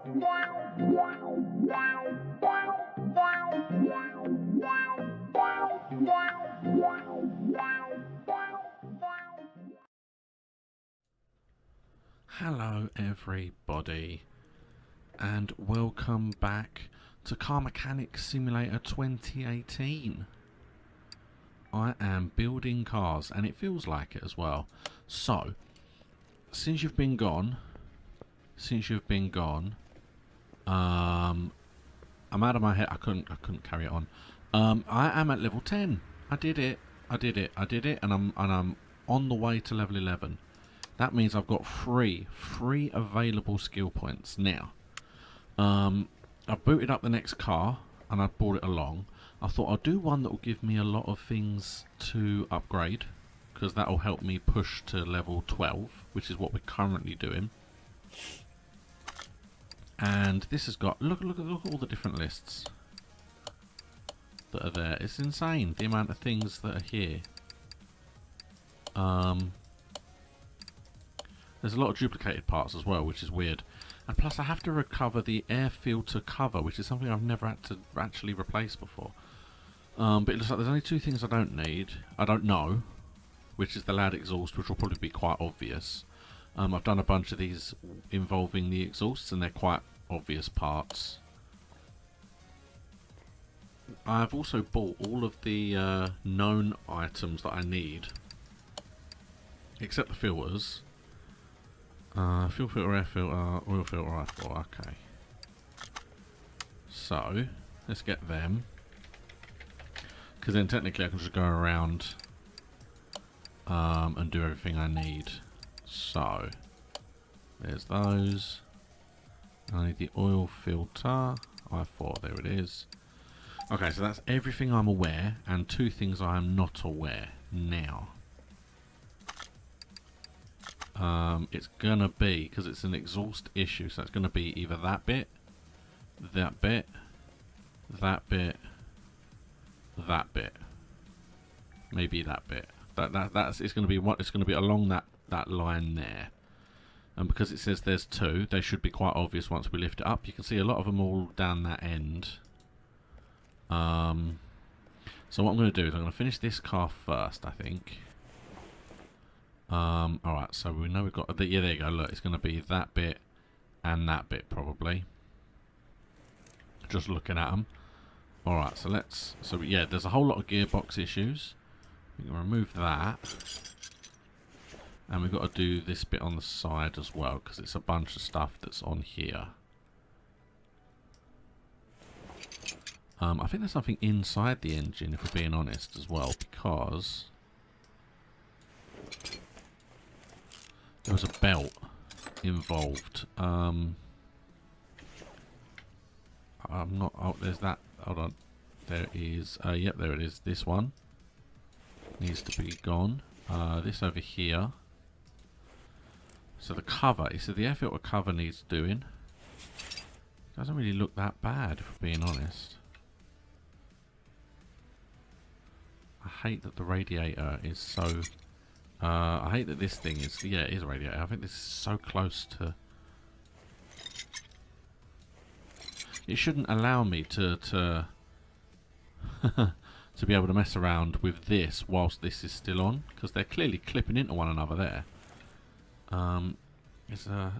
Hello everybody, and welcome back to Car Mechanics Simulator 2018. I am building cars, and it feels like it as well. So, since you've been gone, I'm out of my head. I couldn't carry it on. I am at level 10. I did it, and I'm on the way to level 11. That means I've got three available skill points now. I've booted up the next car and I've brought it along. I thought I'll do one that will give me a lot of things to upgrade, because that will help me push to level 12, which is what we're currently doing. And this has got look at all the different lists that are there. It's insane the amount of things that are here. There's a lot of duplicated parts as well, which is weird. And plus I have to recover the air filter cover, which is something I've never had to actually replace before. But it looks like there's only two things I don't know, which is the loud exhaust, which will probably be quite obvious. I've done a bunch of these involving the exhausts, and they're quite obvious parts. I've also bought all of the known items that I need, except the filters. Fuel filter, air filter, oil filter, I4, okay. So, let's get them. Because then technically I can just go around and do everything I need. So, there's those. I need the oil filter, I4, there it is. Okay, so that's everything I'm aware, and two things I am not aware now. It's gonna be, because it's an exhaust issue, so it's gonna be either that bit, that bit, that bit, that bit, maybe that bit. It's gonna be what it's gonna be along that line there. And because it says there's two, they should be quite obvious once we lift it up. You can see a lot of them all down that end. So what I'm gonna do is I'm gonna finish this car first, I think. Alright, so we know we've got yeah, there you go, look, it's going to be that bit and that bit probably, just looking at them. Alright, so yeah, there's a whole lot of gearbox issues. We can remove that, and we've got to do this bit on the side as well, because it's a bunch of stuff that's on here. I think there's something inside the engine, if we're being honest, as well, because there was a belt involved. I'm not. Oh, there's that. Hold on. There is. Yep, there it is. This one needs to be gone. This over here. So the cover. So the air filter cover needs doing. Doesn't really look that bad, if we're being honest. I hate that the radiator is so. I hate that this thing is, yeah, it is a radiator. I think this is so close to. It shouldn't allow me to to be able to mess around with this whilst this is still on, because they're clearly clipping into one another there. It's I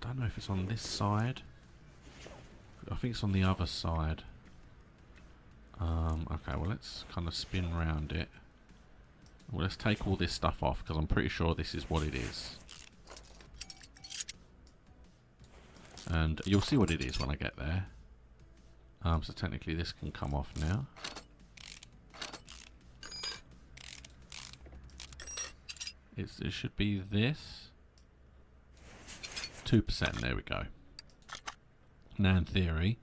don't know if it's on this side. I think it's on the other side. Okay, well let's kind of spin around it. Well, let's take all this stuff off, because I'm pretty sure this is what it is. And you'll see what it is when I get there. So technically this can come off now. It should be this. 2%, there we go. Now in theory,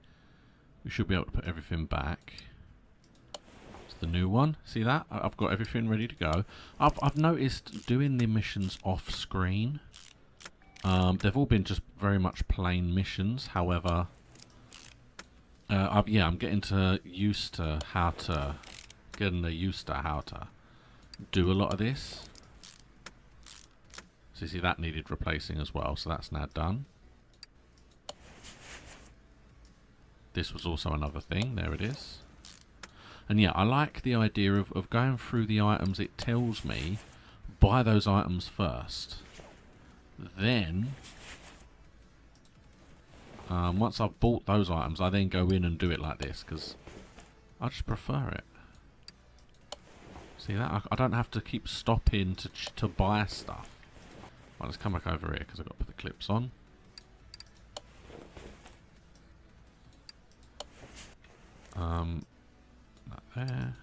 we should be able to put everything back. The new one, see that? I've got everything ready to go. I've noticed doing the missions off screen, they've all been just very much plain missions. However, I'm getting used to how to do a lot of this. So you see that needed replacing as well, so that's now done. This was also another thing. There it is. And yeah, I like the idea of going through the items. It tells me, buy those items first. Then, once I've bought those items, I then go in and do it like this, because I just prefer it. See that? I don't have to keep stopping to buy stuff. Right, let's come back over here, because I've got to put the clips on. That there.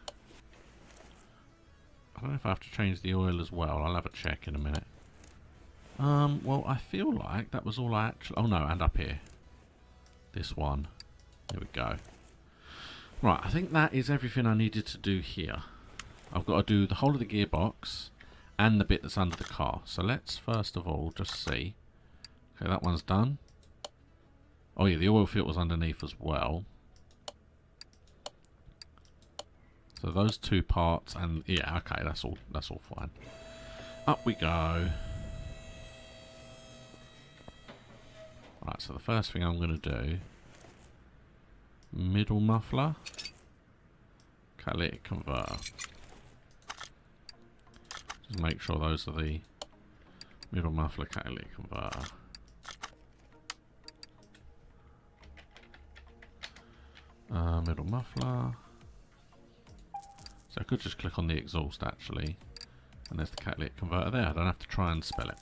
I don't know if I have to change the oil as well. I'll have a check in a minute. Well, I feel like that was all I actually... Oh, no, and up here. This one. There we go. Right, I think that is everything I needed to do here. I've got to do the whole of the gearbox and the bit that's under the car. So let's first of all just see. Okay, that one's done. Oh, yeah, the oil filter's underneath as well. So those two parts, and yeah, okay, that's all fine. Up we go. Right, so the first thing I'm going to do, middle muffler, catalytic converter. Just make sure those are the middle muffler, catalytic converter. Middle muffler. So I could just click on the exhaust actually, and there's the catalytic converter there. I don't have to try and spell it.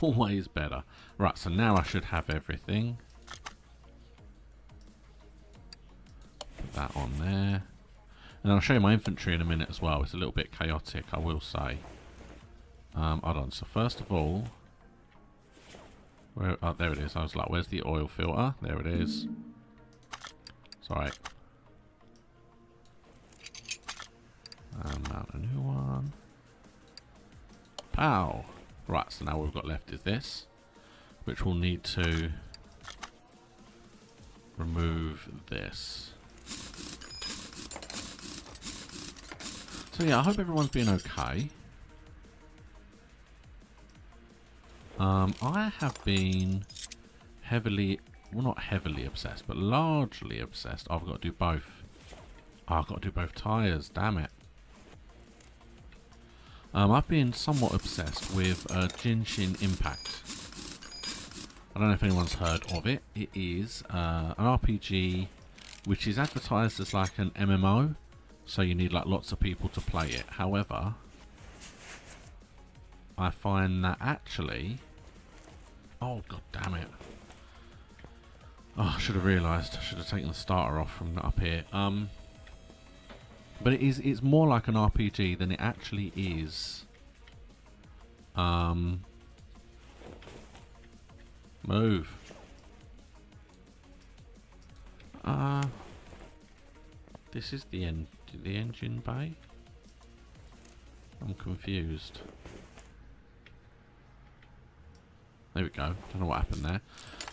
Always better. Right, so now I should have everything. Put that on there. And I'll show you my inventory in a minute as well. It's a little bit chaotic, I will say. Hold on, so first of all... oh, there it is. I was like, where's the oil filter? There it is. Sorry. Mount a new one. Pow! Right, so now what we've got left is this, which we'll need to remove this. So yeah, I hope everyone's been okay. I have been heavily, well not heavily obsessed, but largely obsessed. I've got to do both. Oh, I've got to do both tyres, damn it. I've been somewhat obsessed with Genshin Impact. I don't know if anyone's heard of it. It is an RPG which is advertised as like an MMO, so you need like lots of people to play it. However, I find that actually... Oh, god damn it. Oh, I should have realised. I should have taken the starter off from up here. But it's more like an RPG than it actually is. Move. This is the engine bay. I'm confused. There we go. Don't know what happened there.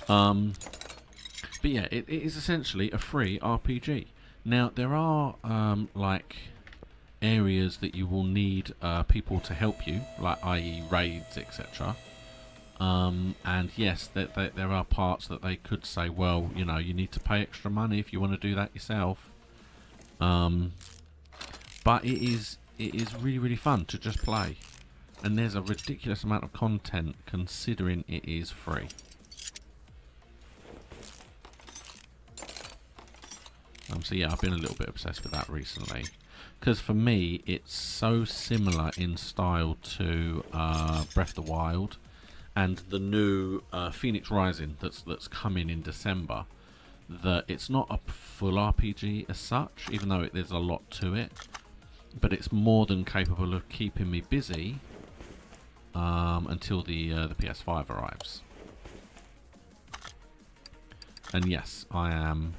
But yeah, it is essentially a free RPG. Now, there are, like, areas that you will need people to help you, like, i.e. raids, etc. And yes, there are parts that they could say, well, you know, you need to pay extra money if you want to do that yourself. But it is really, really fun to just play. And there's a ridiculous amount of content considering it is free. So yeah, I've been a little bit obsessed with that recently, because for me it's so similar in style to Breath of the Wild and the new Phoenix Rising that's coming in December, that it's not a full RPG as such, even though there's a lot to it, but it's more than capable of keeping me busy until the PS5 arrives. And yes, I am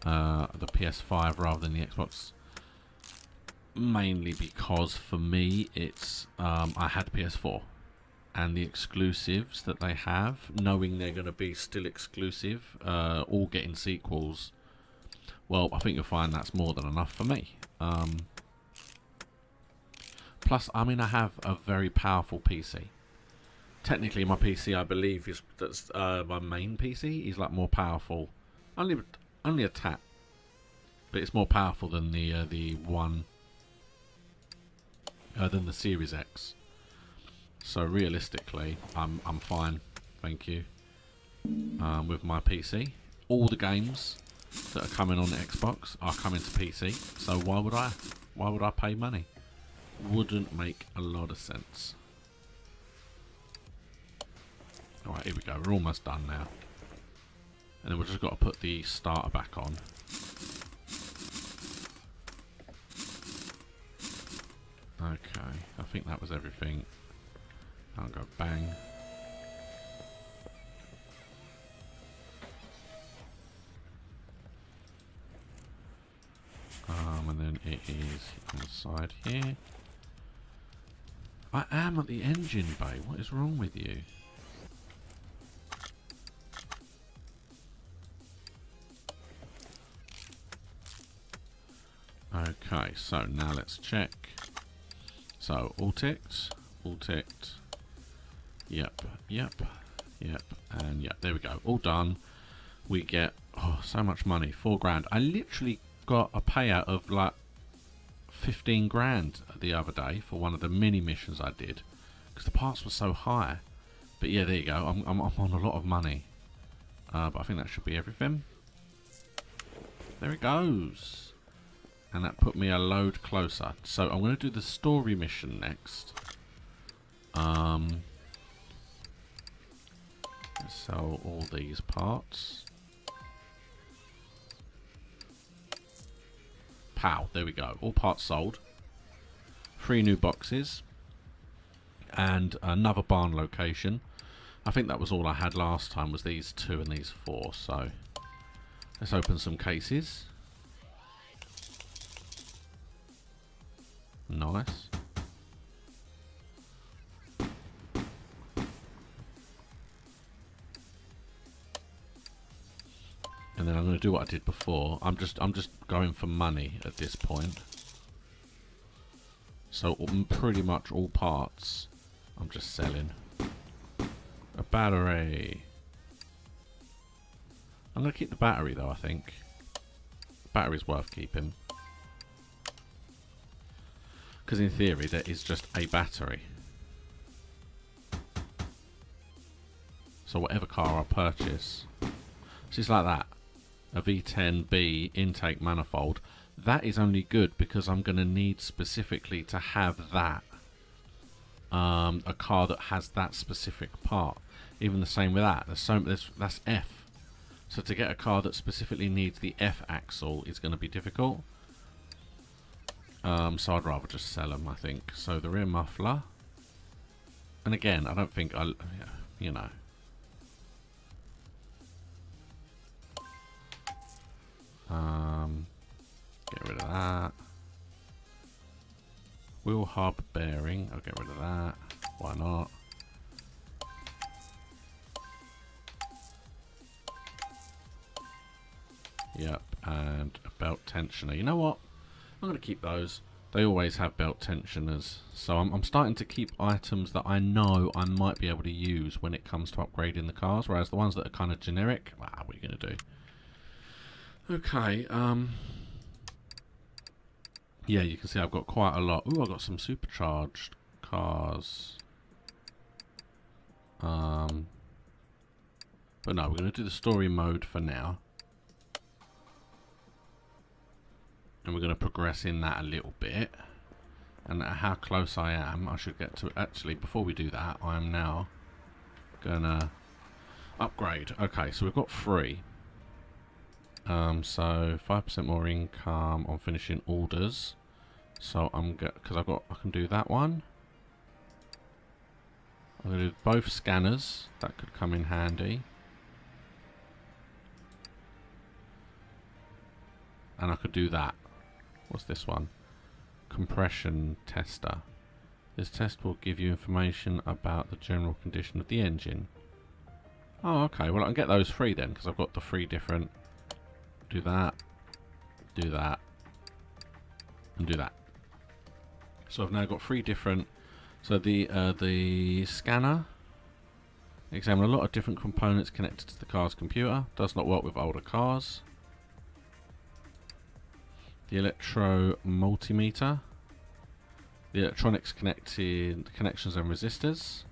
the PS5 rather than the Xbox, mainly because for me it's I had PS4, and the exclusives that they have, knowing they're going to be still exclusive, all getting sequels, well, I think you'll find that's more than enough for me. Plus, I mean, I have a very powerful PC. Technically, my PC, I believe, that's my main PC is like more powerful Only a tap, but it's more powerful than the one than the Series X. So realistically, I'm fine, thank you. With my PC, all the games that are coming on Xbox are coming to PC. So why would I? Why would I pay money? Wouldn't make a lot of sense. Alright, here we go. We're almost done now. And then we've just got to put the starter back on. Okay, I think that was everything. I'll go bang. And then it is on the side here. I am at the engine bay. What is wrong with you? Okay, so now let's check. So all ticked, yep, and yep. There we go, all done. We get so much money, 4 grand. I literally got a payout of like 15 grand the other day for one of the mini missions I did because the parts were so high. But yeah, there you go. I'm on a lot of money, but I think that should be everything. There it goes. And that put me a load closer. So I'm going to do the story mission next. Sell all these parts. Pow, there we go. All parts sold. 3 new boxes. And another barn location. I think that was all I had last time, was these 2 and these 4. So let's open some cases. Nice. And then I'm going to do what I did before. I'm just going for money at this point. So pretty much all parts I'm just selling. A battery. I'm going to keep the battery though, I think. Battery's worth keeping. Because in theory, there is just a battery. So whatever car I purchase, it's just like that. A V10B intake manifold. That is only good because I'm going to need specifically to have that. A car that has that specific part. Even the same with that. That's F. So to get a car that specifically needs the F axle is going to be difficult. So I'd rather just sell them, I think. So the rear muffler. And again, I don't think you know. Get rid of that. Wheel hub bearing. I'll get rid of that. Why not? Yep, and a belt tensioner. You know what? I'm going to keep those. They always have belt tensioners. So I'm starting to keep items that I know I might be able to use when it comes to upgrading the cars. Whereas the ones that are kind of generic, what are you going to do? Okay. Yeah, you can see I've got quite a lot. Ooh, I've got some supercharged cars. But no, we're going to do the story mode for now. And we're going to progress in that a little bit. And at how close I am, I should get to... Actually, before we do that, I'm now going to upgrade. Okay, so we've got 3. So 5% more income on finishing orders. So I'm because I can do that one. I'm going to do both scanners. That could come in handy. And I could do that. What's this one? Compression tester. This test will give you information about the general condition of the engine. Oh, okay. Well, I can get those 3 then, because I've got the 3 different. Do that. Do that. And do that. So I've now got 3 different. So the scanner Examine a lot of different components connected to the car's computer. Does not work with older cars. The electro multimeter. The electronics connections and resistors.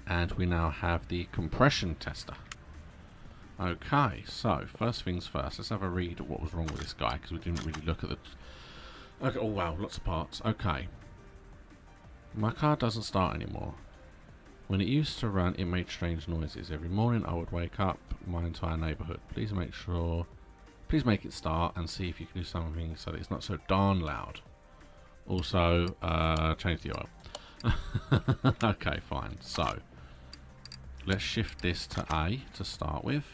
And we now have the compression tester. Okay, so first things first, let's have a read at what was wrong with this guy, because we didn't really look at the... Okay, oh wow, lots of parts. Okay. My car doesn't start anymore. When it used to run, it made strange noises. Every morning I would wake up my entire neighbourhood. Please make it start and see if you can do something so that it's not so darn loud. Also, change the oil. Okay, fine. So, let's shift this to A to start with.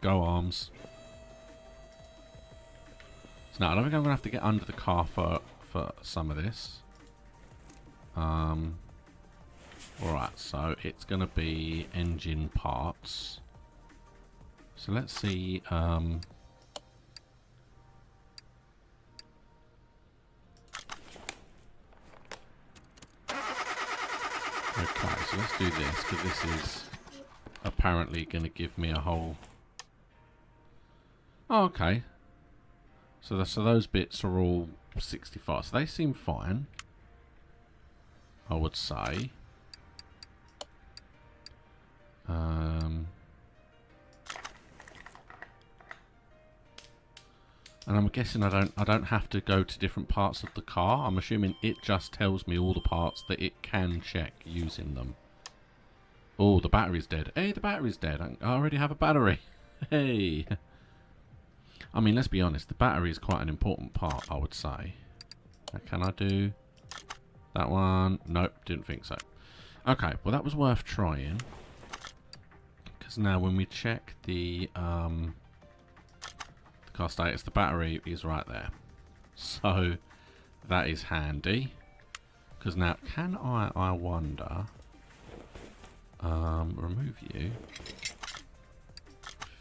Go arms. So now I don't think I'm going to have to get under the car for some of this. Alright, so it's going to be engine parts. So let's see. Okay, so let's do this, because this is apparently going to give me a whole... Oh, okay. So those bits are all 65. So they seem fine, I would say. And I'm guessing I don't have to go to different parts of the car. I'm assuming it just tells me all the parts that it can check using them. Oh, the battery's dead. Hey, the battery's dead. I already have a battery. Hey. I mean, let's be honest. The battery is quite an important part, I would say. Can I do that one? Nope, didn't think so. Okay, well that was worth trying. Because now when we check the car status, the battery is right there. So that is handy. Because now, can I wonder, remove you,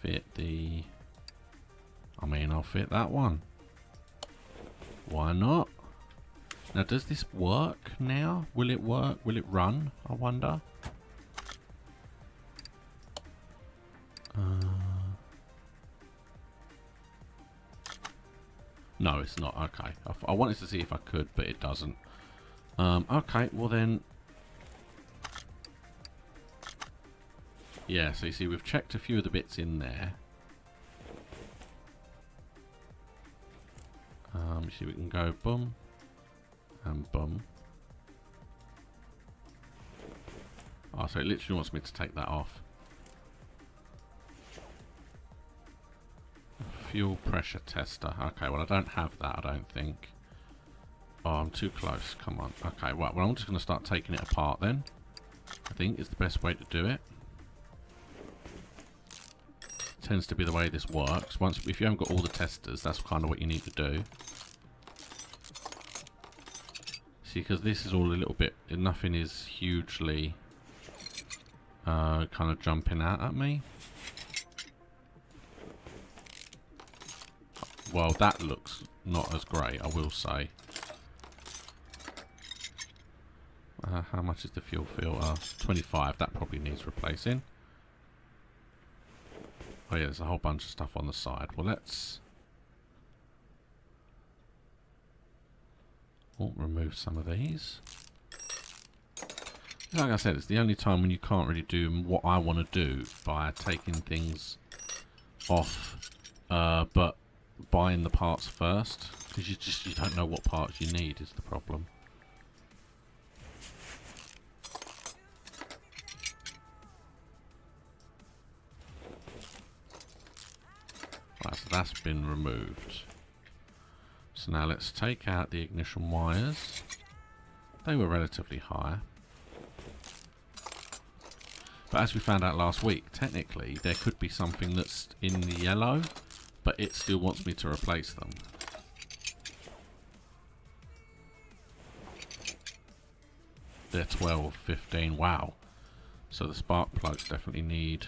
fit the... I mean, I'll fit that one. Why not? Now, does this work now? Will it work? Will it run? I wonder. No, it's not. Okay. I wanted to see if I could, but it doesn't. Okay, well then... Yeah, so you see, we've checked a few of the bits in there. You see, we can go boom and boom. Oh, so it literally wants me to take that off. Fuel pressure tester. Okay, well I don't have that, I don't think. Oh, I'm too close. Come on. Okay, right, well I'm just going to start taking it apart then. I think is the best way to do it. Tends to be the way this works. If you haven't got all the testers, that's kind of what you need to do. See, because this is all a little bit... Nothing is hugely kind of jumping out at me. Well, that looks not as great, I will say. How much is the fuel filter? 25. That probably needs replacing. Oh yeah, there's a whole bunch of stuff on the side. Well, let's... remove some of these. Like I said, it's the only time when you can't really do what I want to do by taking things off, but buying the parts first, because you don't know what parts you need is the problem. Right, so that's been removed. So now let's take out the ignition wires. They were relatively high. But as we found out last week, technically there could be something that's in the yellow, but it still wants me to replace them. They're 12, 15, wow. So the spark plugs definitely need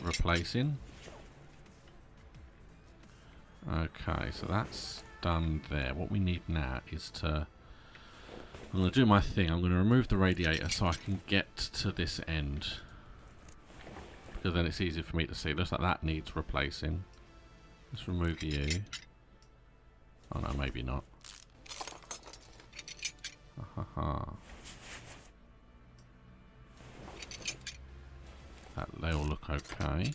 replacing. Okay, so that's done there. What we need now is to... I'm going to do my thing. I'm going to remove the radiator so I can get to this end. Because then it's easier for me to see. Looks like that needs replacing. Let's remove you. Oh no, maybe not. They all look okay.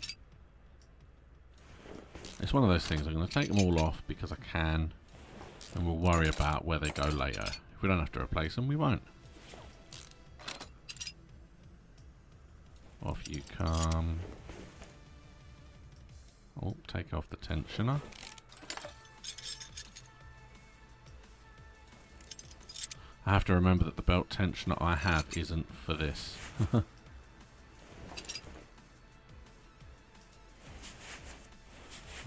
It's one of those things. I'm going to take them all off because I can. And we'll worry about where they go later. If we don't have to replace them, we won't. Off you come. Oh, take off the tensioner. I have to remember that the belt tensioner I have isn't for this.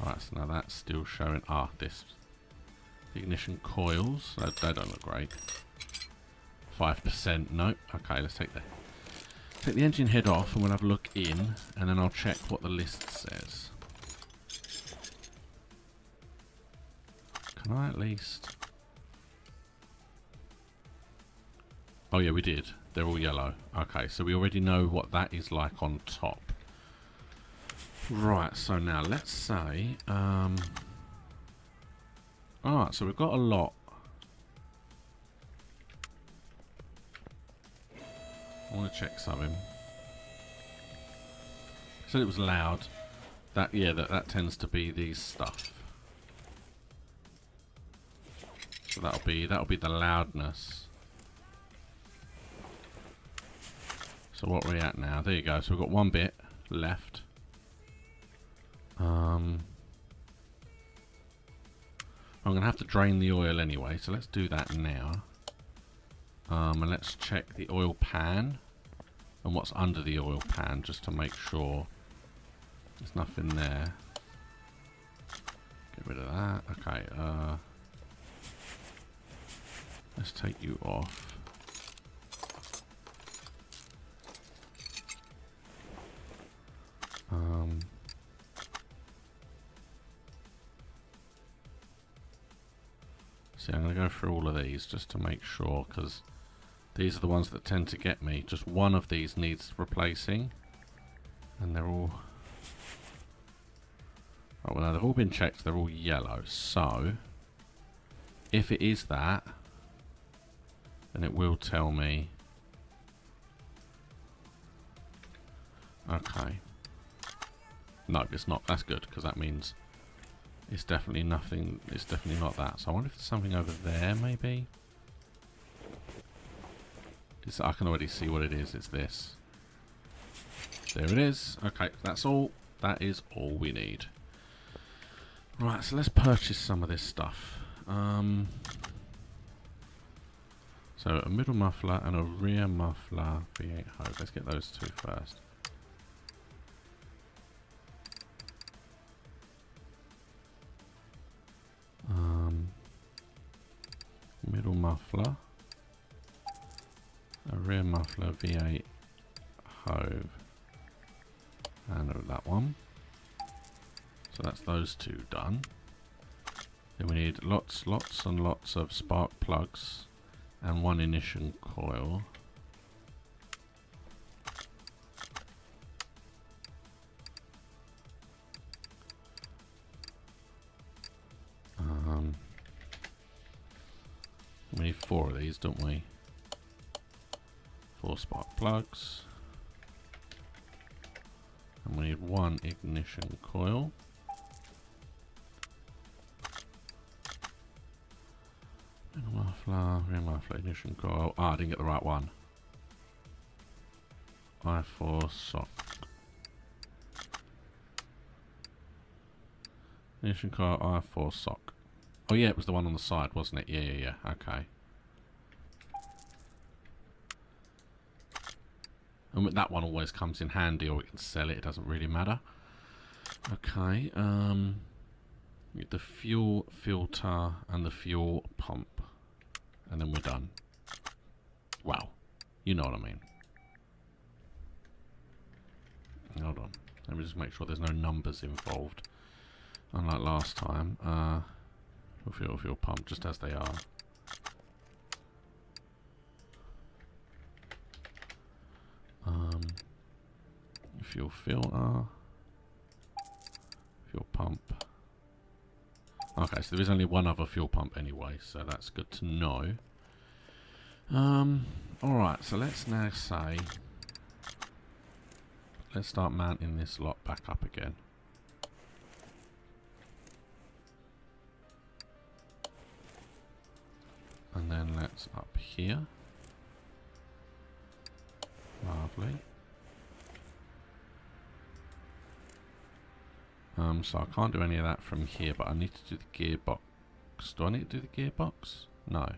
Alright, so now that's still showing. Ah, this. The ignition coils. They don't look great. 5%. Nope. Okay, let's take the engine head off and we'll have a look in, and then I'll check what the list says. Can I at least... Oh yeah, we did. They're all yellow. Okay, so we already know what that is like on top. Right, so now let's say... Alright, so we've got a lot. I want to check something. Said it was loud. That, yeah, that tends to be these stuff. So that'll be the loudness. So what are we at now? There you go. So we've got one bit left. I'm going to have to drain the oil anyway, so let's do that now. And let's check the oil pan and what's under the oil pan just to make sure there's nothing there. Get rid of that. Okay, let's take you off. See, I'm going to go through all of these just to make sure, because these are the ones that tend to get me. Just one of these needs replacing, and they're all... Oh, well, no, they've all been checked. They're all yellow. So, if it is that, then it will tell me. Okay. No, it's not. That's good, because that means it's definitely nothing. It's definitely not that. So I wonder if there's something over there, maybe. I can already see what it is. It's this. There it is. Okay, that's all. That is all we need. Right, so let's purchase some of this stuff. So a middle muffler and a rear muffler V8 hose. Let's get those two first. Middle muffler, a rear muffler V8 hove, and that one. So that's those two done. Then we need lots and lots of spark plugs and one ignition coil. We need 4 of these, don't we? 4 spark plugs. And we need 1 ignition coil. Middle muffler, rear muffler, ignition coil. Ah, I didn't get the right one. I4 sock. Ignition coil, I4 sock. Oh yeah, it was the one on the side, wasn't it? Yeah. Okay. And that one always comes in handy, or we can sell it. It doesn't really matter. Okay. The fuel filter and the fuel pump, and then we're done. Wow. You know what I mean. Hold on. Let me just make sure there's no numbers involved. Unlike last time. Fuel pump, just as they are. fuel filter. Fuel pump. Okay, so there is only one other fuel pump anyway, so that's good to know. Alright, so let's now say... Let's start mounting this lot back up again. And then let's up here. Lovely. So I can't do any of that from here, but I need to do the gearbox. Do I need to do the gearbox? No.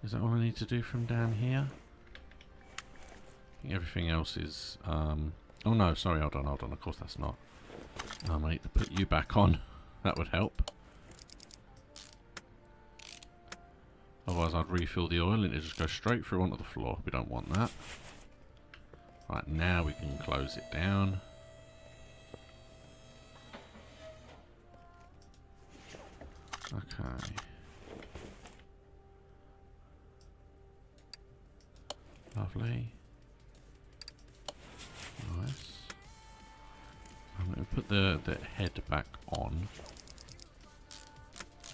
Is that all I need to do from down here? I think everything else is... oh no, sorry, hold on. Of course that's not. I need to put you back on. That would help. Otherwise I'd refill the oil and it just go straight through onto the floor. We don't want that. Right, now we can close it down. Okay. Lovely. Nice. I'm going to put the head back on.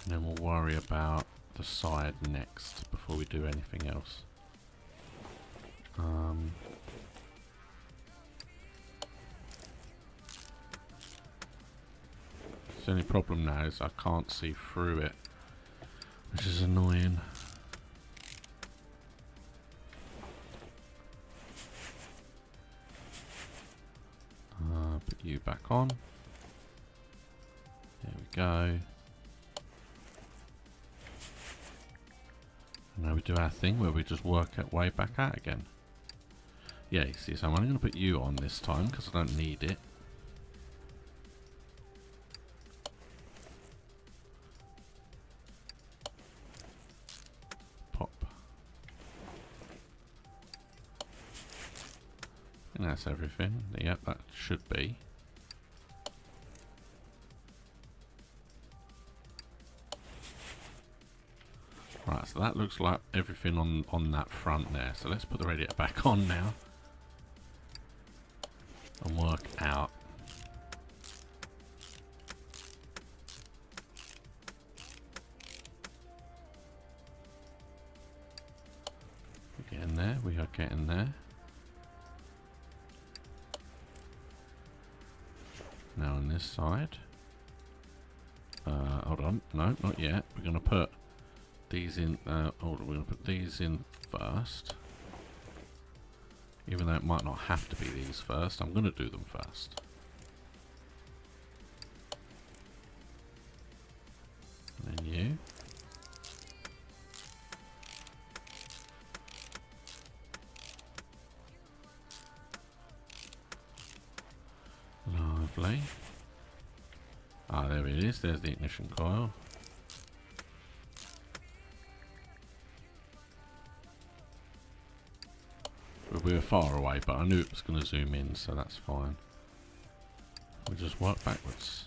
And then we'll worry about the side next before we do anything else. The only problem now is I can't see through it, which is annoying. Put you back on. There we go. And now we do our thing where we just work our way back out again. Yeah, you see, so I'm only going to put you on this time because I don't need it. Pop. And that's everything. Yep, that should be. Right, so that looks like everything on that front there. So let's put the radiator back on now. And work out. We're getting there, we are getting there. Now on this side. Hold on, no, not yet. We're going to put these in, hold on, we're going to put these in first. Even though it might not have to be these first, I'm going to do them first. And then you. Lovely. Ah, there it is. There's the ignition coil. We were far away, but I knew it was going to zoom in, so that's fine. We'll just work backwards.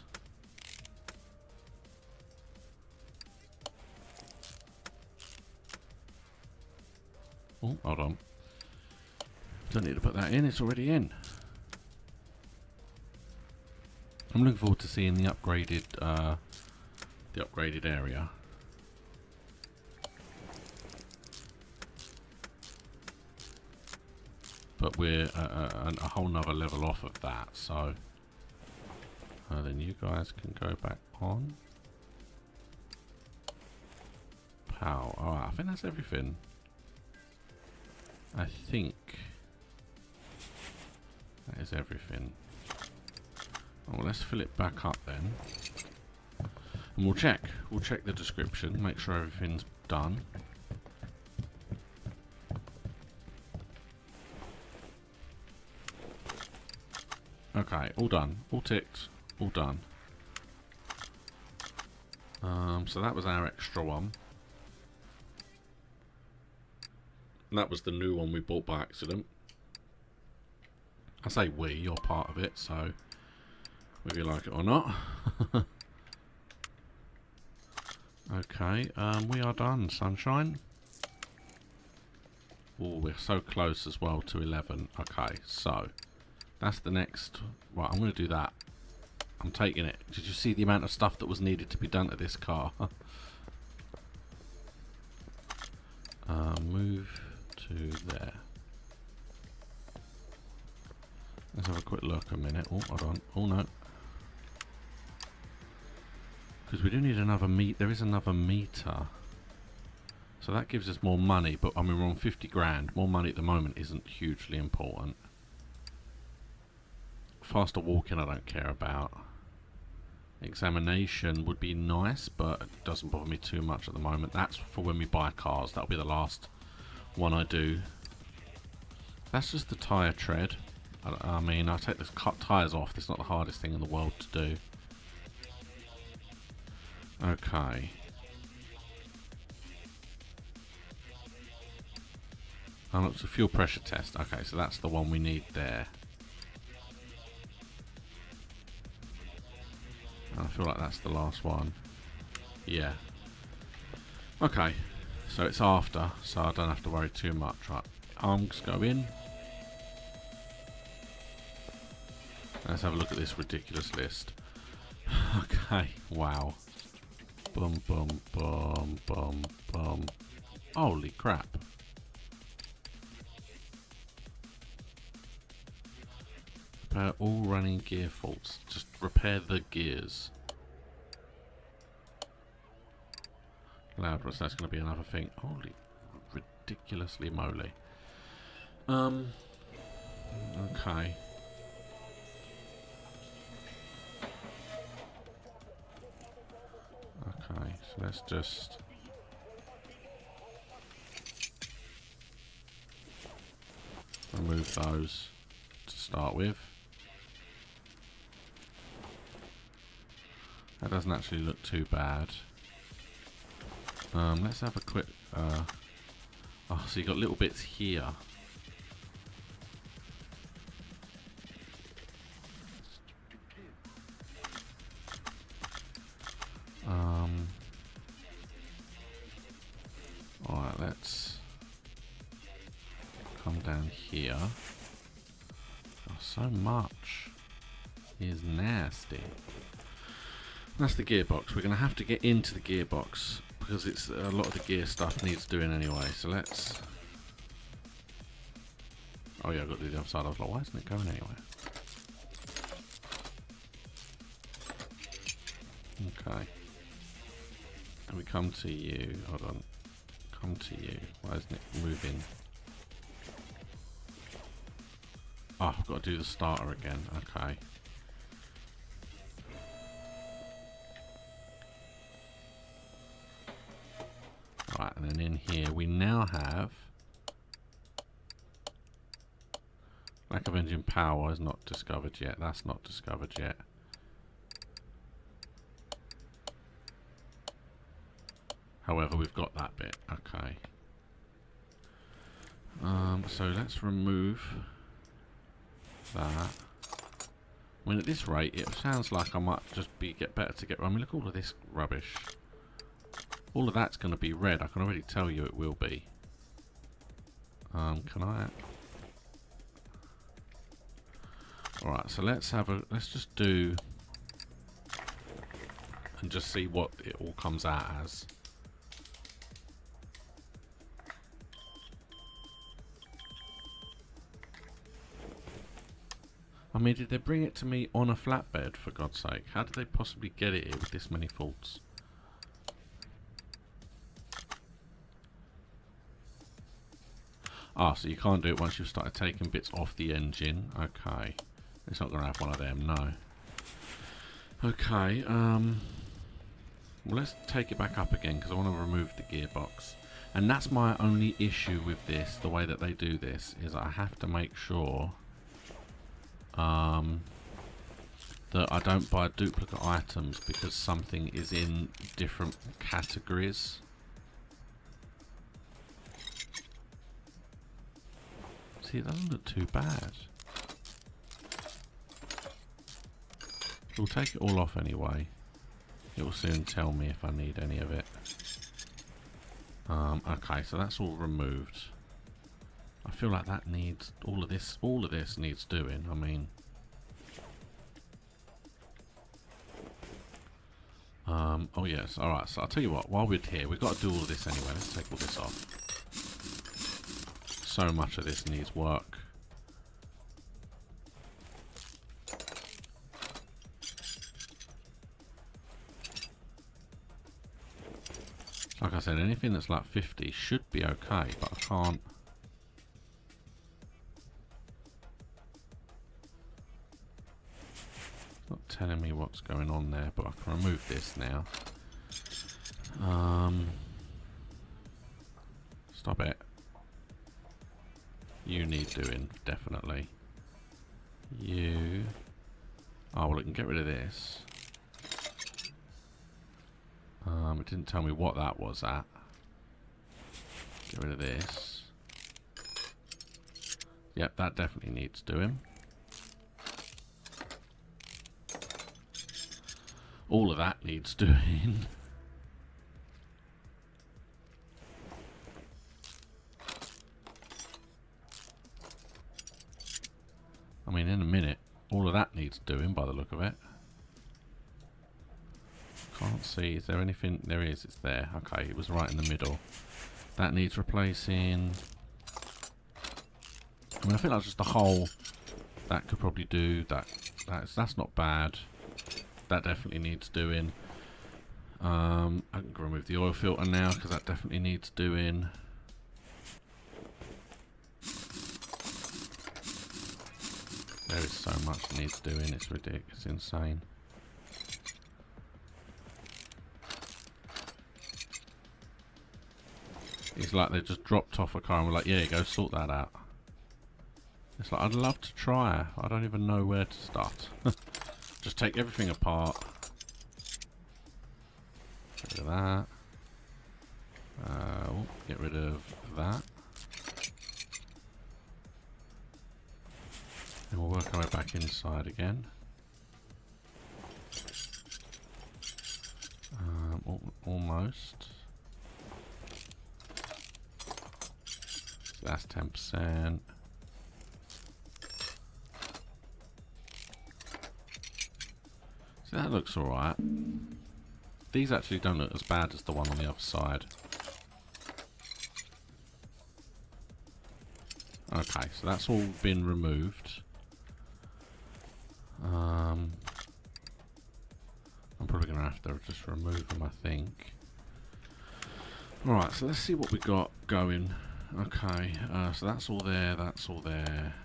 Oh, hold on. Don't need to put that in, it's already in. I'm looking forward to seeing the upgraded area. But we're a whole nother level off of that, so then you guys can go back on. Pow. Alright, I think that's everything. I think that is everything. Oh, let's fill it back up then. And we'll check. We'll check the description, make sure everything's done. Okay, all done. All ticked. All done. So that was our extra one. That was the new one we bought by accident. I say we, you're part of it, so whether you like it or not. Okay, we are done, sunshine. Oh, we're so close as well to 11. Okay, so That's the next. Right, I'm going to do that. I'm taking it. Did you see the amount of stuff that was needed to be done to this car? Move to there. Let's have a quick look a minute. Oh, hold on. Oh, no. Because we do need another there is another meter. So that gives us more money, but I mean we're on 50 grand. More money at the moment isn't hugely important. Faster walking I don't care about. Examination would be nice, but it doesn't bother me too much at the moment. That's for when we buy cars. That'll be the last one I do. That's just the tyre tread. I mean, I take the tyres off. That's not the hardest thing in the world to do. Okay. Oh, it's a fuel pressure test. Okay, so that's the one we need there. I feel like that's the last one. Yeah. Okay. So it's after, so I don't have to worry too much. Right. Arms go in. Let's have a look at this ridiculous list. Okay. Wow. Boom, boom, boom, boom, boom. Holy crap. Repair all running gear faults. Just repair the gears. Loud, so that's going to be another thing. Holy, ridiculously moly. Okay. Okay, so let's just... remove those to start with. That doesn't actually look too bad. Let's have a quick... oh, so you got little bits here. Alright, let's come down here. Oh, so much is nasty. That's the gearbox. We're going to have to get into the gearbox because it's a lot of the gear stuff needs doing anyway. So let's... oh yeah, I've got to do the other side. I was like, why isn't it going anywhere? Okay. And we come to you. Hold on. Come to you. Why isn't it moving? Oh, I've got to do the starter again. Okay. Right, and then in here we now have lack of engine power is not discovered yet. That's not discovered yet. However, we've got that bit. Okay. So let's remove that. I mean, at this rate, it sounds like I might just get better to get. I mean, look at all of this rubbish. All of that's going to be red. I can already tell you it will be. Can I? Alright, so let's just do and just see what it all comes out as. I mean, did they bring it to me on a flatbed, for God's sake? How did they possibly get it here with this many faults? Ah, so you can't do it once you've started taking bits off the engine. Okay. It's not going to have one of them, no. Okay, well, let's take it back up again, because I want to remove the gearbox. And that's my only issue with this, the way that they do this, is I have to make sure that I don't buy duplicate items because something is in different categories. See, it doesn't look too bad. We'll take it all off anyway. It will soon tell me if I need any of it. Okay, so that's all removed. I feel like that needs all of this needs doing. I mean, oh yes, alright, so I'll tell you what, while we're here, we've got to do all of this anyway. Let's take all this off. So much of this needs work. Like I said, anything that's like 50 should be okay, but I can't. It's not telling me what's going on there, but I can remove this now. Stop it. You need doing, definitely. You. Oh, well, it can get rid of this. It didn't tell me what that was at. Get rid of this. Yep, that definitely needs doing. All of that needs doing. I mean, in a minute, all of that needs doing by the look of it. Can't see. Is there anything? There is. It's there. Okay, it was right in the middle. That needs replacing. I mean, I think that's just a hole. That could probably do that. That's not bad. That definitely needs doing. I can remove the oil filter now because that definitely needs doing. There is so much that needs doing. It's ridiculous. It's insane. It's like they just dropped off a car and were like, yeah, you go sort that out. It's like, I'd love to try. I don't even know where to start. Just take everything apart. Get rid of that. Get rid of that. And we'll work our way back inside again. Almost. So that's 10%. So that looks alright. These actually don't look as bad as the one on the other side. Okay, so that's all been removed. I'm probably going to have to just remove them, I think. Alright, so let's see what we got going. Okay, so that's all there, that's all there.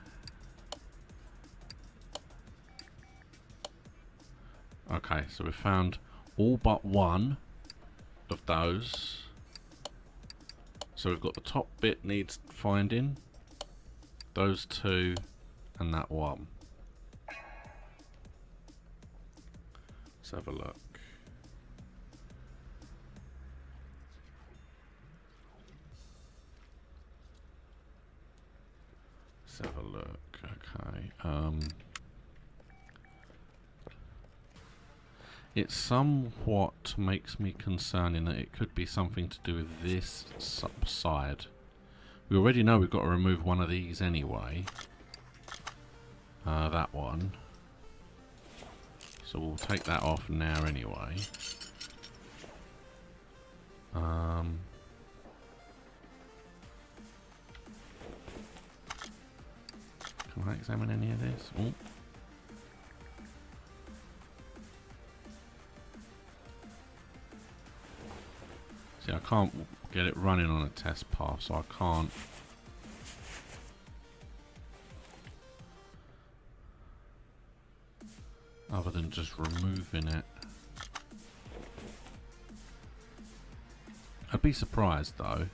Okay, so we've found all but one of those. So we've got the top bit needs finding, those two, and that one. Let's have a look. Let's have a look. Okay. It somewhat makes me concerned in that it could be something to do with this side. We already know we've got to remove one of these anyway. That one. So we'll take that off now anyway. Can I examine any of this? Ooh. See, I can't get it running on a test path, so I can't. Other than just removing it. I'd be surprised though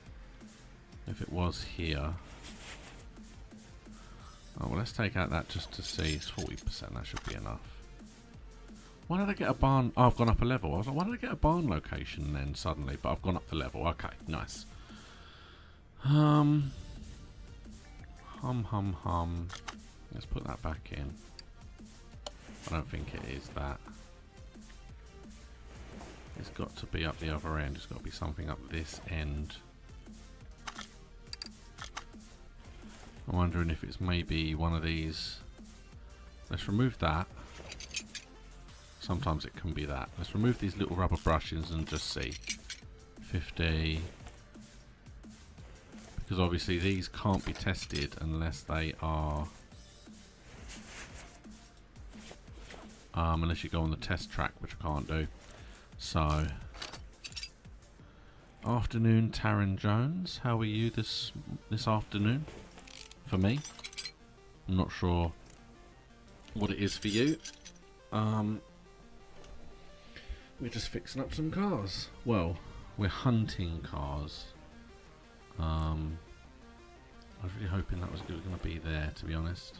if it was here. Oh well, let's take out that just to see. It's 40%, that should be enough. Why did I get a barn? Oh, I've gone up a level. I was like, why did I get a barn location then suddenly? But I've gone up the level. Okay, nice. Hum. Let's put that back in. I don't think it is that. It's got to be up the other end. It's got to be something up this end. I'm wondering if it's maybe one of these. Let's remove that. Sometimes it can be that. Let's remove these little rubber brushes and just see. 50. Because obviously these can't be tested unless they are... unless you go on the test track, which I can't do. So... Afternoon, Taryn Jones. How are you this afternoon? For me. I'm not sure what it is for you. We're just fixing up some cars. Well, we're hunting cars. I was really hoping that was going to be there, to be honest.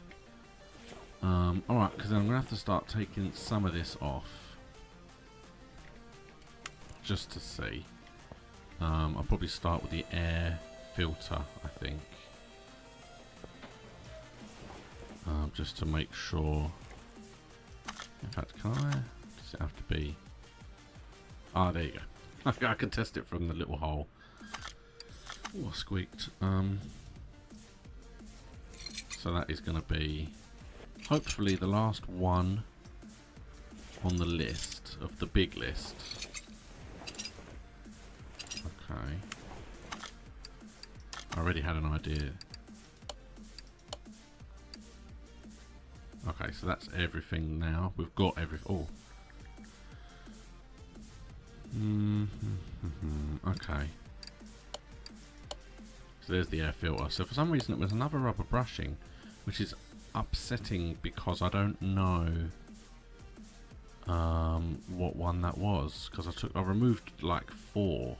Alright, because I'm going to have to start taking some of this off. Just to see. I'll probably start with the air filter, I think. Just to make sure. In fact, can I? Does it have to be? Ah, there you go. I can test it from the little hole. Oh, I squeaked. So that is going to be hopefully the last one on the list of the big list. Okay. I already had an idea. Okay, so that's everything now. We've got everything. Oh. Okay. So there's the air filter. So for some reason it was another rubber brushing, which is upsetting because I don't know what one that was. Because I removed like 4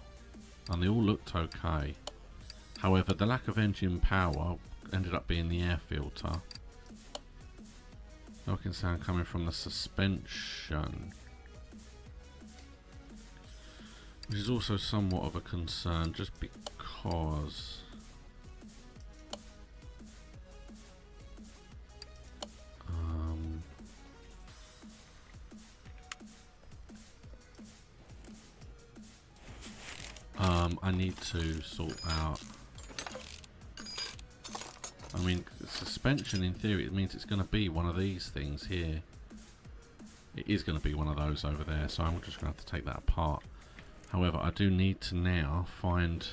and they all looked okay. However, the lack of engine power ended up being the air filter. Knocking sound coming from the suspension, which is also somewhat of a concern just because I need to sort out. I mean, suspension in theory, it means it's going to be one of these things here. It is going to be one of those over there, so I'm just going to have to take that apart. However, I do need to now find...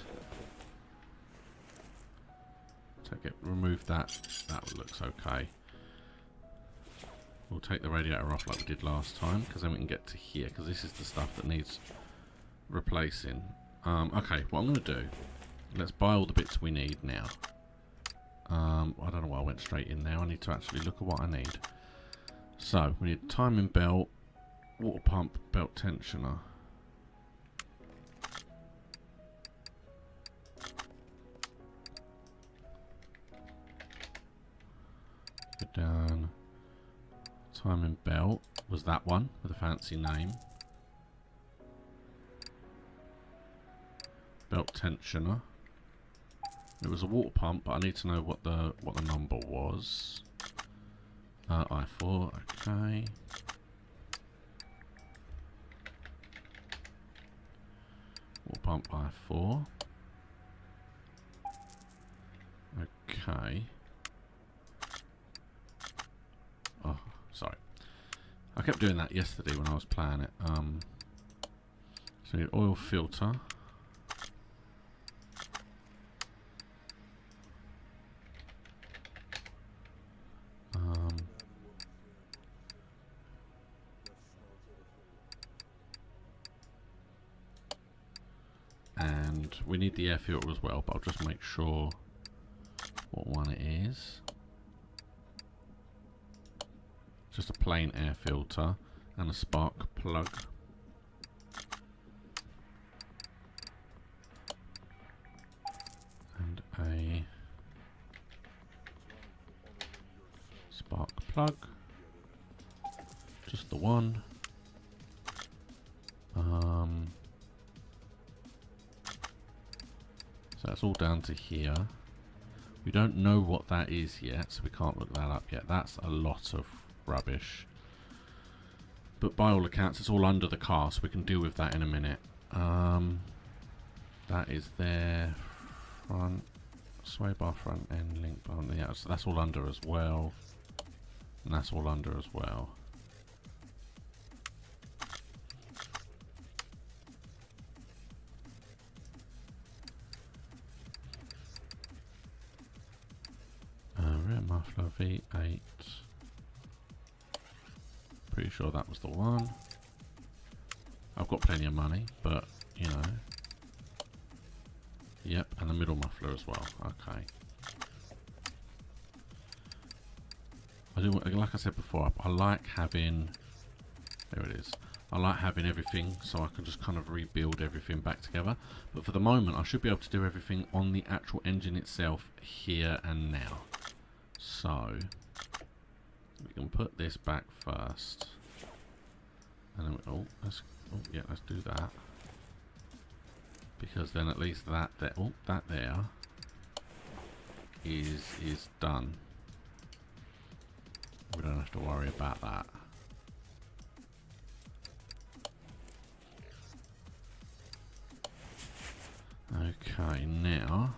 remove that. That looks okay. We'll take the radiator off like we did last time, because then we can get to here, because this is the stuff that needs replacing. Okay, what I'm going to do, let's buy all the bits we need now. I don't know why I went straight in there. I need to actually look at what I need. So, we need timing belt, water pump, belt tensioner. Go down. Timing belt was that one with a fancy name. Belt tensioner. It was a water pump, but I need to know what the number was. I4, okay. Water pump I4. Okay. Oh, sorry. I kept doing that yesterday when I was playing it. So we need oil filter. And we need the air filter as well, but I'll just make sure what one it is. Just a plain air filter and a spark plug. And a spark plug. Just the one. So that's all down to here. We don't know what that is yet, so we can't look that up yet. That's a lot of rubbish. But by all accounts, it's all under the car, so we can deal with that in a minute. That is their front sway bar front end, link bar. Yeah, so that's all under as well. And that's all under as well. Rear muffler V8. Pretty sure that was the one. I've got plenty of money, but you know. Yep, and the middle muffler as well. Okay. I do, like I said before, I like having. There it is. I like having everything, so I can just kind of rebuild everything back together. But for the moment, I should be able to do everything on the actual engine itself here and now. So we can put this back first, and then let's do that, because then at least that there is done. We don't have to worry about that. Okay, now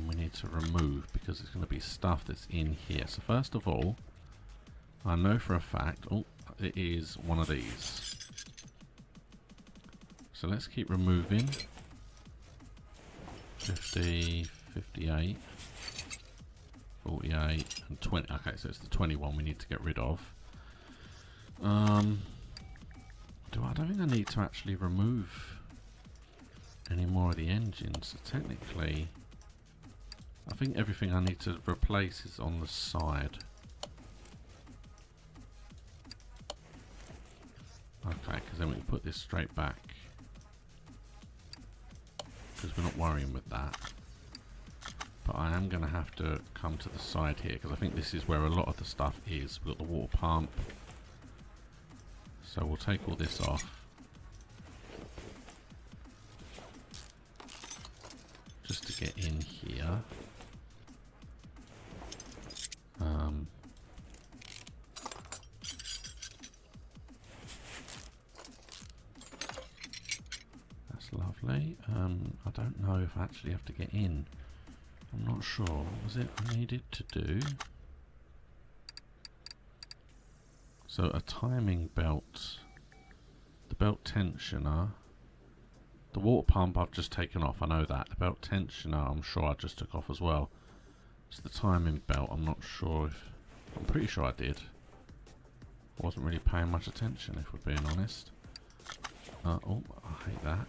we need to remove, because it's going to be stuff that's in here. So first of all, I know for a fact, it is one of these. So let's keep removing. 50, 58, 48, and 20. Okay, so it's the 21 we need to get rid of. I don't think I need to actually remove any more of the engines. So technically, I think everything I need to replace is on the side. Okay, because then we can put this straight back, because we're not worrying with that. But I am going to have to come to the side here, because I think this is where a lot of the stuff is. We've got the water pump, so we'll take all this off. Just to get in here. That's lovely. I don't know if I actually have to get in. I'm not sure. What was it I needed to do? So a timing belt, the belt tensioner, the water pump I've just taken off, I know that. The belt tensioner I'm sure I just took off as well. It's the timing belt, I'm not sure if, I'm pretty sure I did. I wasn't really paying much attention, if we're being honest. Oh, I hate that.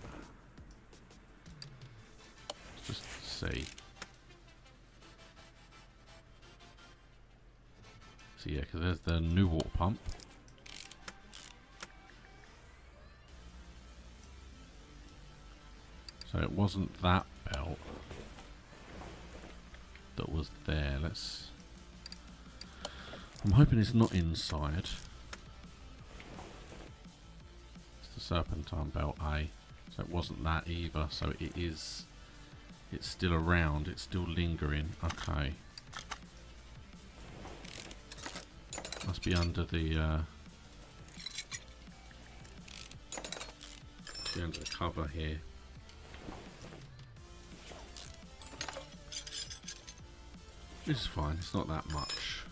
Let's just see. So yeah, because there's the new water pump. So it wasn't that belt that was there. I'm hoping it's not inside. It's the serpentine belt A. So it wasn't that either. So it's still around. It's still lingering. Okay. Must be under the cover here. It's fine, it's not that much.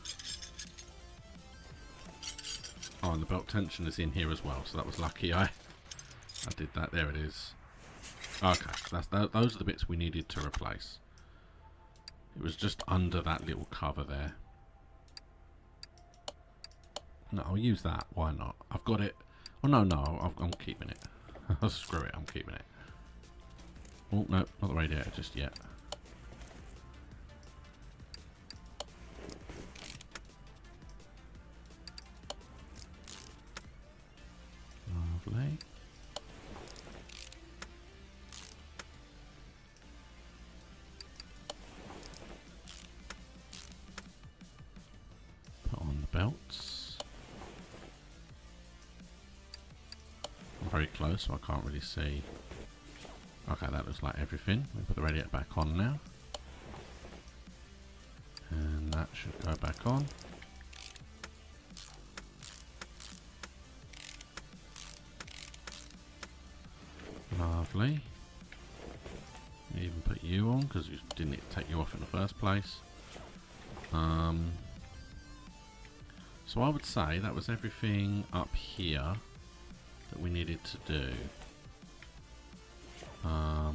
Oh, and the belt tension is in here as well, so that was lucky I did that. There it is. Okay, those are the bits we needed to replace. It was just under that little cover there. No, I'll use that. Why not? I've got it. Oh no, I'm keeping it. Screw it, I'm keeping it. Oh no, not the radiator just yet. Lovely. Put on the belts. I'm very close, so I can't really see. Okay, that looks like everything. We put the radiator back on now. And that should go back on. Lovely. Even put you on because you didn't need to take you off in the first place. So I would say that was everything up here that we needed to do. I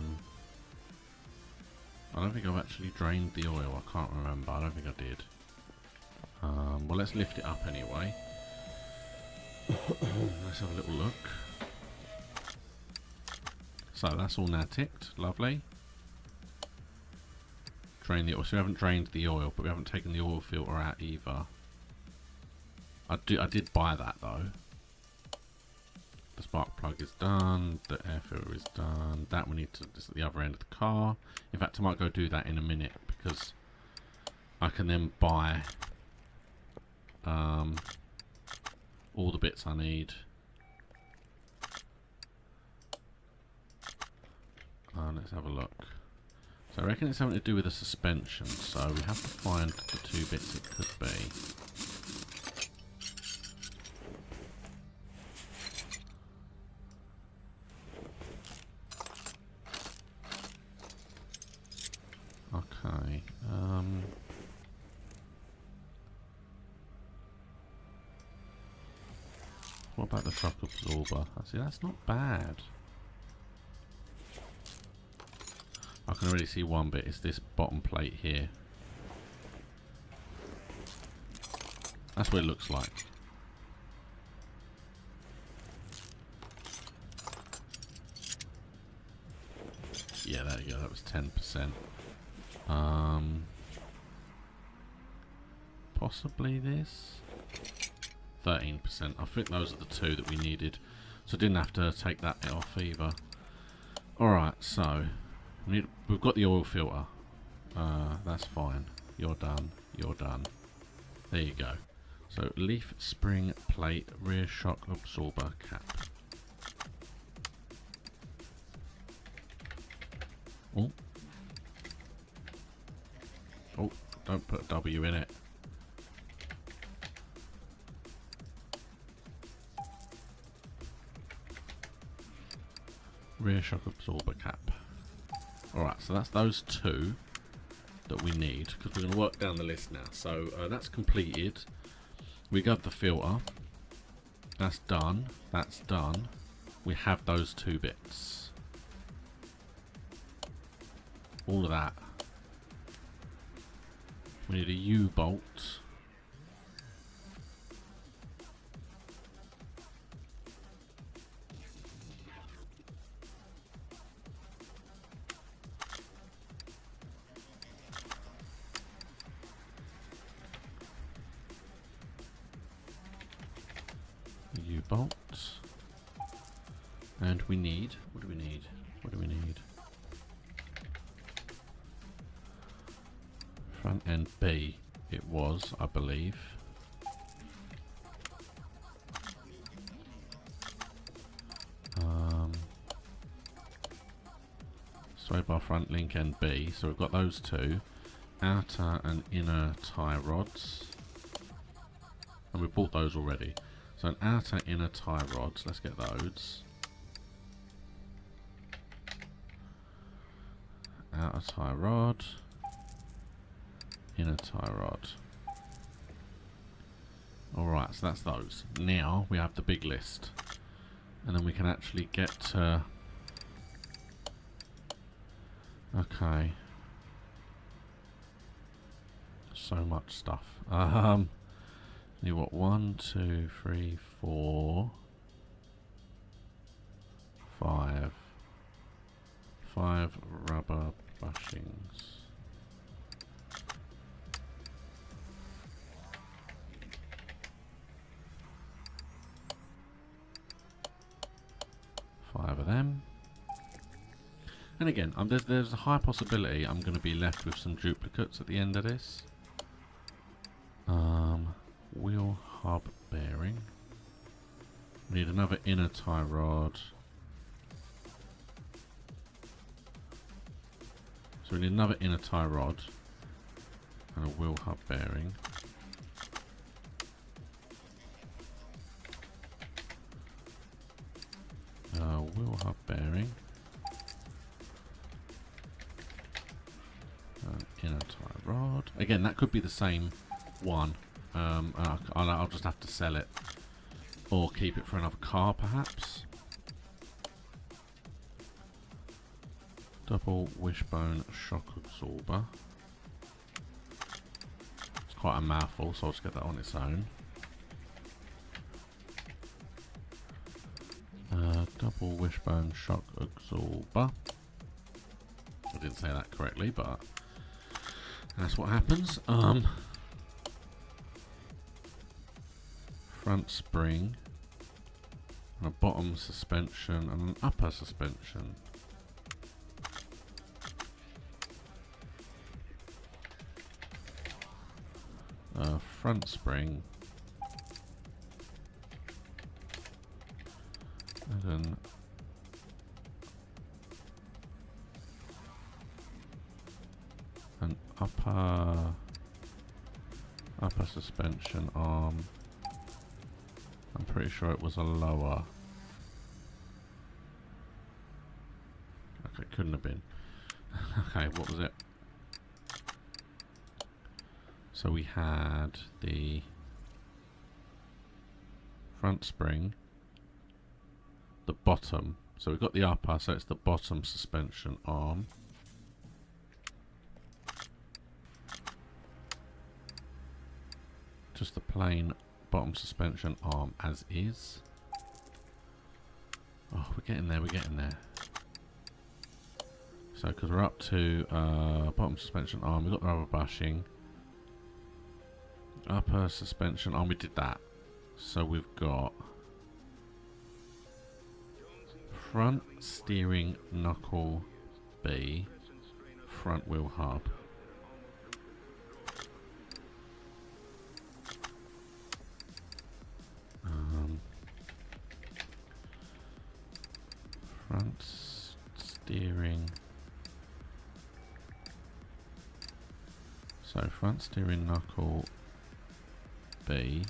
don't think I've actually drained the oil. I can't remember. I don't think I did. Well, let's lift it up anyway. Let's have a little look. So that's all now ticked. Lovely. Drain the oil. So we haven't drained the oil, but we haven't taken the oil filter out either. I did buy that though. The spark plug is done. The air filter is done. That we need to. This at the other end of the car. In fact, I might go do that in a minute because I can then buy all the bits I need. Let's have a look. So I reckon it's something to do with the suspension. So we have to find the two bits it could be. Okay. What about the shock absorber? See, that's not bad. I can already see one bit. It's this bottom plate here. That's what it looks like. Yeah, there you go. That was 10%. Possibly this. 13%. I think those are the two that we needed. So I didn't have to take that off either. Alright, so we've got the oil filter. That's fine. You're done. You're done. There you go. So leaf spring plate rear shock absorber cap. Oh. Oh, don't put a W in it. Rear shock absorber cap. Alright, so that's those two that we need, because we're going to work down the list now. So that's completed. We got the filter. That's done. That's done. We have those two bits. All of that. We need a U-bolt. U-bolt. And we need, what do we need? What do we need? Front end B it was, I believe. Sway bar front link end B, so we've got those two. Outer and inner tie rods. And we bought those already. So an outer inner tie rods, let's get those. Outer tie rod. Inner tie rod. Alright, so that's those. Now we have the big list. And then we can actually get to... Okay. So much stuff. You what? 1, 2, 3, 4, 5. 5 rubber bushings. Five of them. And again, there's a high possibility I'm going to be left with some duplicates at the end of this. Wheel hub bearing. Need another inner tie rod. So we need another inner tie rod and a wheel hub bearing. Wheel hub bearing. rod. Again, that could be the same one. I'll just have to sell it. Or keep it for another car, perhaps. Double wishbone shock absorber. It's quite a mouthful, so I'll just get that on its own. Double wishbone shock absorber. I didn't say that correctly, but that's what happens. Front spring, and a bottom suspension, and an upper suspension. Front spring, and then an upper suspension arm. I'm pretty sure it was a lower. Okay, couldn't have been. Okay, what was it? So we had the front spring, the bottom. So we've got the upper, so it's the bottom suspension arm. Just the plain bottom suspension arm as is. Oh, we're getting there, we're getting there. So, because we're up to bottom suspension arm, we've got the rubber bushing. Upper suspension arm, we did that. So we've got front steering knuckle B, front wheel hub. Front steering. So front steering knuckle B,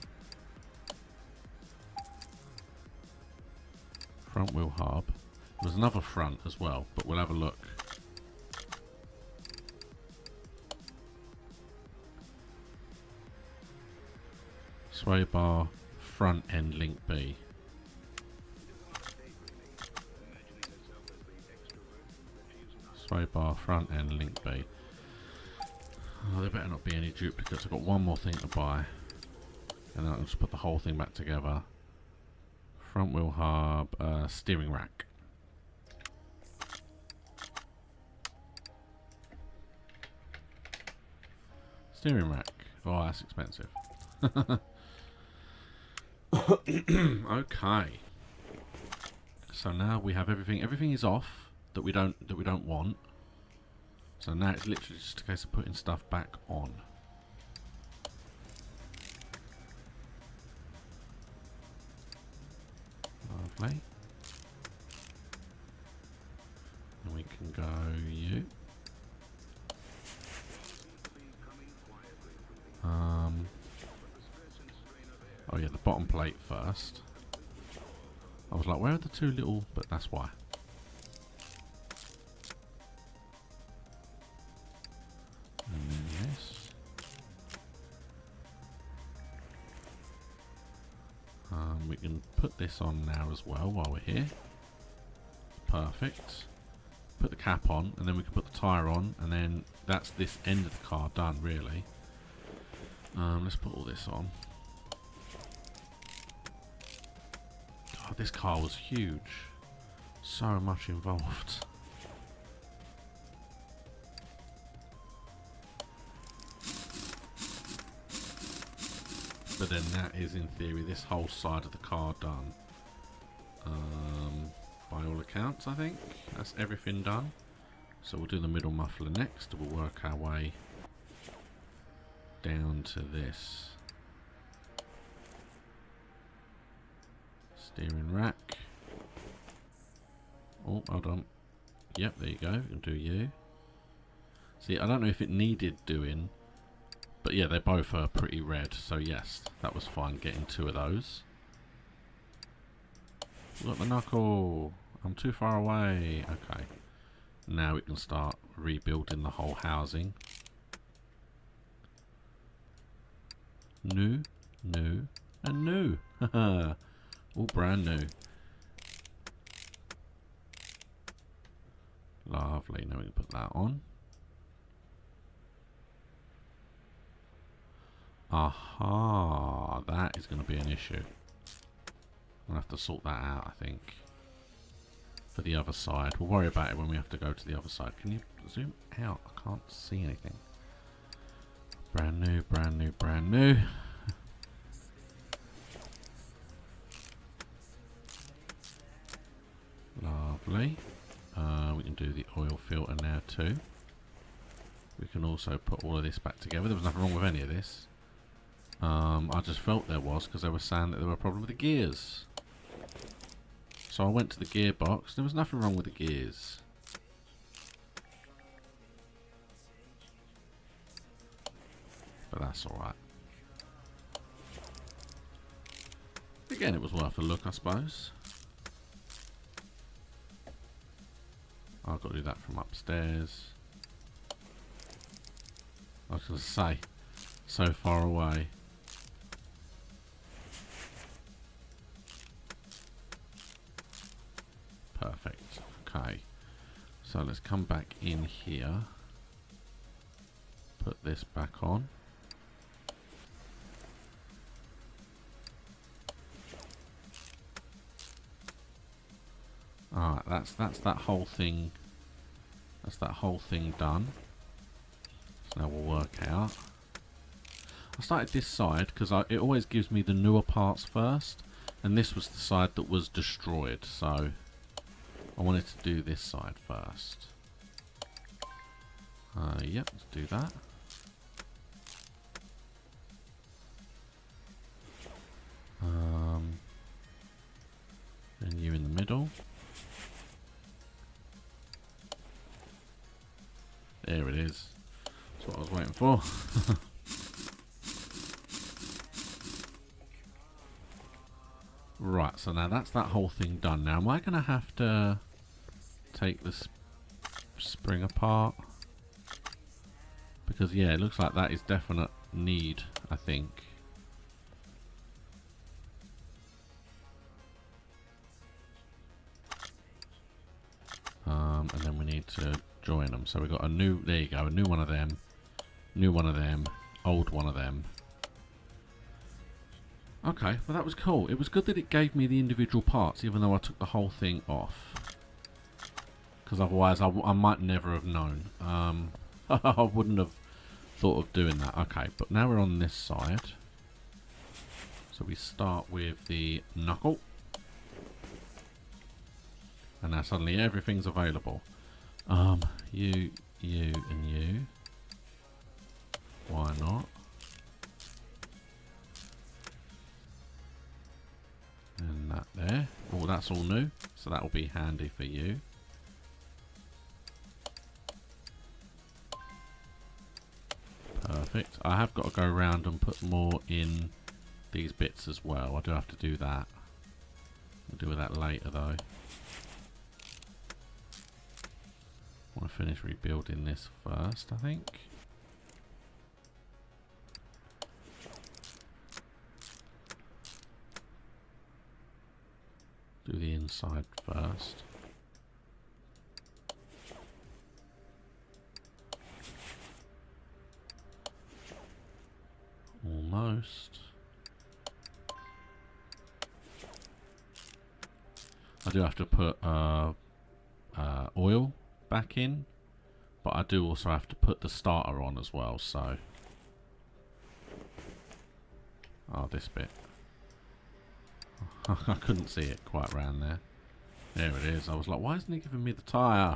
front wheel hub. There's another front as well, but we'll have a look. Sway bar, front end link B. Sway bar, front end link B. Oh, there better not be any duplicates. I've got one more thing to buy. And then I'll just put the whole thing back together. Front wheel hub, steering rack. Steering rack. Oh, that's expensive. Okay. So now we have everything. Everything is off that we don't want. So now it's literally just a case of putting stuff back on. Lovely. And we can go you. Oh yeah, the bottom plate first. I was like, where are the two little... But that's why. And then this. We can put this on now as well while we're here. Perfect. Put the cap on, and then we can put the tyre on, and then that's this end of the car done, really. Let's put all this on. God, this car was huge. So much involved. But then that is, in theory, this whole side of the car done. By all accounts, I think. That's everything done. So we'll do the middle muffler next. We'll work our way down to this. Steering rack. Oh, hold on. Yep, there you go. You can do you. See, I don't know if it needed doing, but yeah, they both are pretty red. So yes, that was fine getting two of those. Look, the knuckle. I'm too far away. Okay. Now we can start rebuilding the whole housing. New, new, and new. All brand new. Lovely. Now we can put that on. Aha, that is going to be an issue. I'm going to have to sort that out, I think. For the other side. We'll worry about it when we have to go to the other side. Can you zoom out? I can't see anything. Brand new, brand new, brand new. Lovely. We can do the oil filter now too. We can also put all of this back together. There was nothing wrong with any of this. I just felt there was because they were saying that there were a problem with the gears. So I went to the gearbox. There was nothing wrong with the gears. But that's alright. Again, it was worth a look, I suppose. I've got to do that from upstairs. I was going to say, so far away. Perfect. Okay. So let's come back in here. Put this back on. Alright, that's that whole thing. That's that whole thing done. So now we'll work out. I started this side because it always gives me the newer parts first, and this was the side that was destroyed, so I wanted to do this side first. Yep, let's do that. Then you in the middle. There it is. That's what I was waiting for. Right, so now that's that whole thing done. Now, am I going to have to take this spring apart? Because, yeah, it looks like that is definite need, I think. And then we need to join them. So we've got a new, there you go, a new one of them, old one of them. Okay, well that was cool. It was good that it gave me the individual parts, even though I took the whole thing off. Because otherwise I might never have known. I wouldn't have thought of doing that. Okay, but now we're on this side. So we start with the knuckle. And now suddenly everything's available. You, and you. Why not? And that there. Oh, that's all new. So that will be handy for you. Perfect. I have got to go around and put more in these bits as well. I do have to do that. We'll deal with that later though. I want to finish rebuilding this first, I think. Do the inside first. Almost. I do have to put oil back in, but I do also have to put the starter on as well, so. Oh, this bit. I couldn't see it quite round there. There it is. I was like, why isn't he giving me the tyre?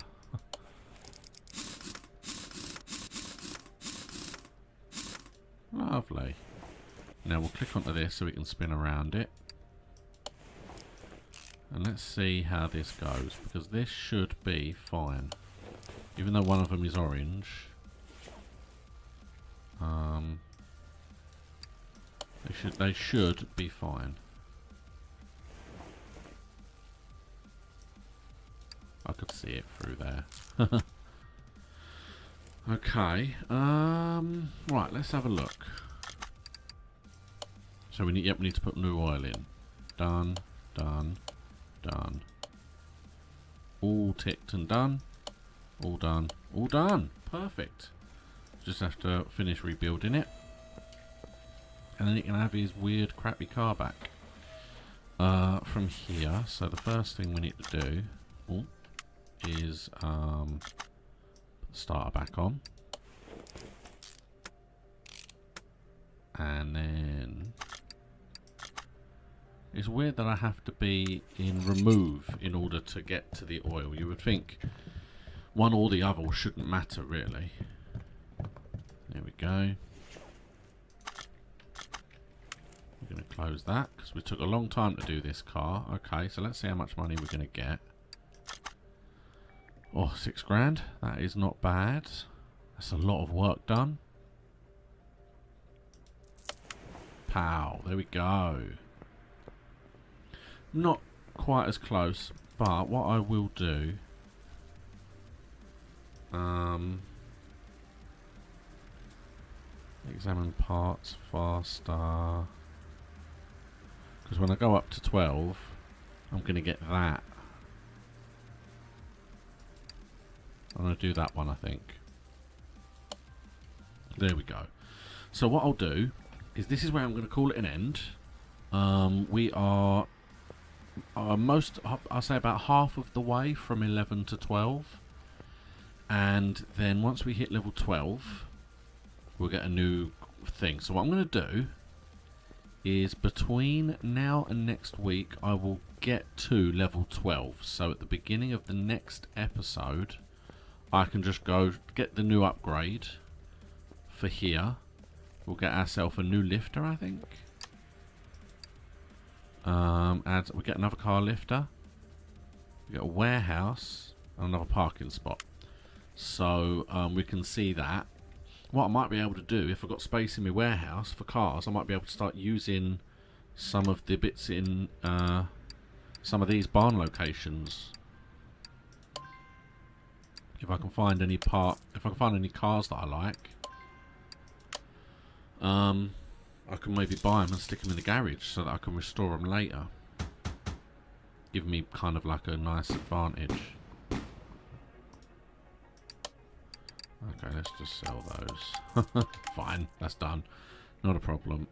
Lovely. Now we'll click onto this so we can spin around it. And let's see how this goes, because this should be fine. Even though one of them is orange. They should be fine. I could see it through there. Okay. Right, let's have a look. So we need, yep, we need to put new oil in. Done, done, done. All ticked and done. All done, all done. Perfect. Just have to finish rebuilding it. And then you can have his weird crappy car back. From here, so the first thing we need to do is put the starter back on. And then it's weird that I have to be in remove in order to get to the oil. You would think one or the other shouldn't matter really. There we go. We're going to close that because we took a long time to do this car. Okay, so let's see how much money we're going to get. Oh, 6 grand. That is not bad. That's a lot of work done. Pow. There we go. Not quite as close, but what I will do... examine parts faster. Because when I go up to 12, I'm going to get that. I'm going to do that one, I think. There we go. So what I'll do is this is where I'm going to call it an end. We are I'll say about half of the way from 11 to 12. And then once we hit level 12, we'll get a new thing. So what I'm going to do is between now and next week, I will get to level 12. So at the beginning of the next episode, I can just go get the new upgrade for here. We'll get ourselves a new lifter, I think. We get another car lifter. We get a warehouse and another parking spot. So we can see that. What I might be able to do, if I've got space in my warehouse for cars, I might be able to start using some of the bits in some of these barn locations. If I can find any cars that I like, I can maybe buy them and stick them in the garage so that I can restore them later. Give me kind of like a nice advantage. Okay, let's just sell those. Fine, that's done. Not a problem.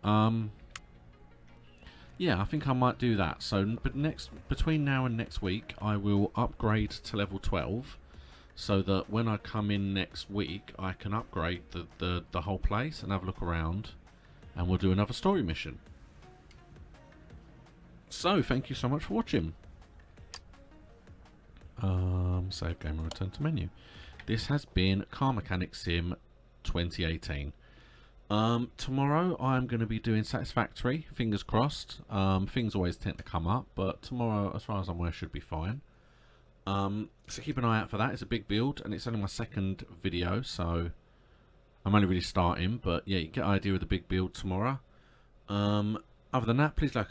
Yeah, I think I might do that. So, but between now and next week, I will upgrade to level 12, so that when I come in next week, I can upgrade the whole place and have a look around, and we'll do another story mission. So, thank you so much for watching. Save game and return to menu. This has been Car Mechanic Sim 2018. Tomorrow I'm going to be doing Satisfactory, fingers crossed. Things always tend to come up, but tomorrow, as far as I'm aware, should be fine. So keep an eye out for that. It's a big build, and it's only my second video, so I'm only really starting. But yeah, you get an idea of the big build tomorrow. Other than that, please like,